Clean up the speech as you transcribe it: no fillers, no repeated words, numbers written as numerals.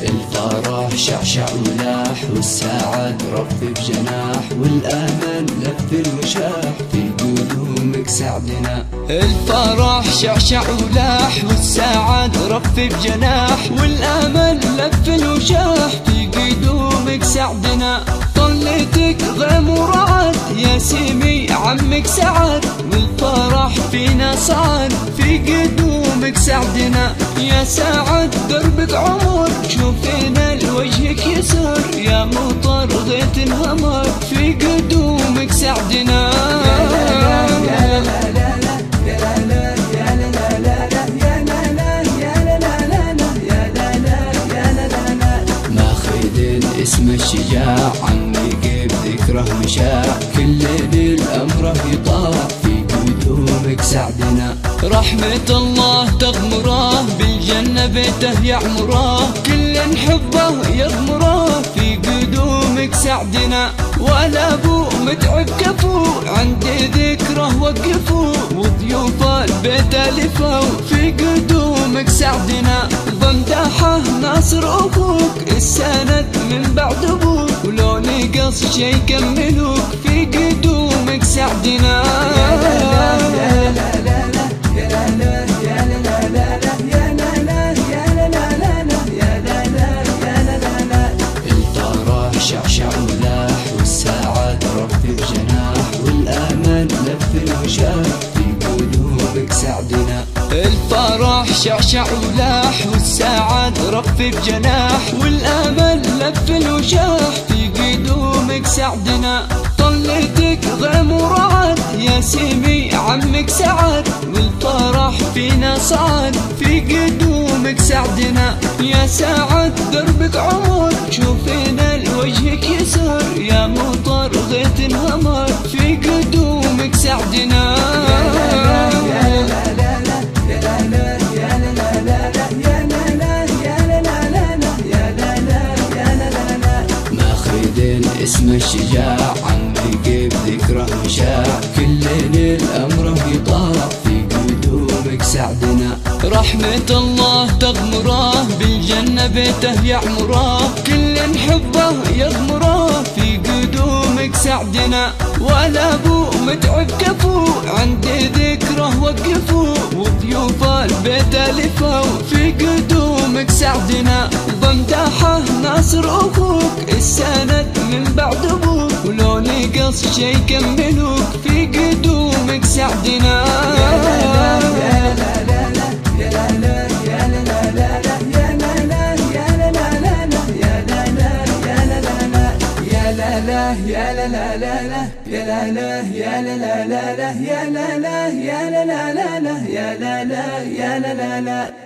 الفرح شعشع ولاح والسعد رف بجناح والامل لف وشاح في قدومك سعدنا. الفرح شعشع ولاح والسعد رف بجناح والامل لف وشاح في قدومك سعدنا. طلتك غيم ورعد يا سيمي عمك سعد والفرح فينا صعد في قدومك سعدنا. يا سعد دربك عمر شوفينا لوجهك يسر يا مطر غيث انهمر في قدومك سعدنا. اسم الشجاع عمي بذكره مشاع كل ليل أمره يطاع في قدومك سعدنا. رحمة الله تغمره بالجنة بيته يعمره كل حبه يغمره في قدومك سعدنا. ولا ابو متعب كفو عند ذكره وقفوا وضيوف البيت الفوا في قدومك سعدنا. بمدحه ناصر اخوك السند من بعد ابوك ولو نقص شي كملوك في قدومك سعدنا. الفرح شعشع ولاح والسعد رف بجناح والامل لف وشاح في قدومك سعدنا. الفرح شعشع ولاح والسعد رف بجناح والامل لف وشاح في قدومك سعدنا. طلتك غيم ورعد يا سيمي عمك سعد والفرح فينا صعد في قدومك سعدنا. يا سعد دربك عمر شوفينا لوجهك يسر يا مطر غيث انهمر في قدومك سعدنا. اسم الشجاع عمي بذكره مشاع كل ليل أمره يطاع في قدومك سعدنا. رحمة الله تغمره بالجنة بيته يعمره كل حبه يغمره في قدومك سعدنا. ولا ابو متعب كفو عند ذكره وقفوا وضيوف البيت الفوا في قدومك سعدنا. بمدحه ناصر اخوك السند من بعد ابوك ولو نقص شي كملوك في قدومك سعدنا. يا لا لا لا لا يا لا لا يا لا لا لا لا يا لا لا يا لا لا لا لا يا لا لا يا لا لا لا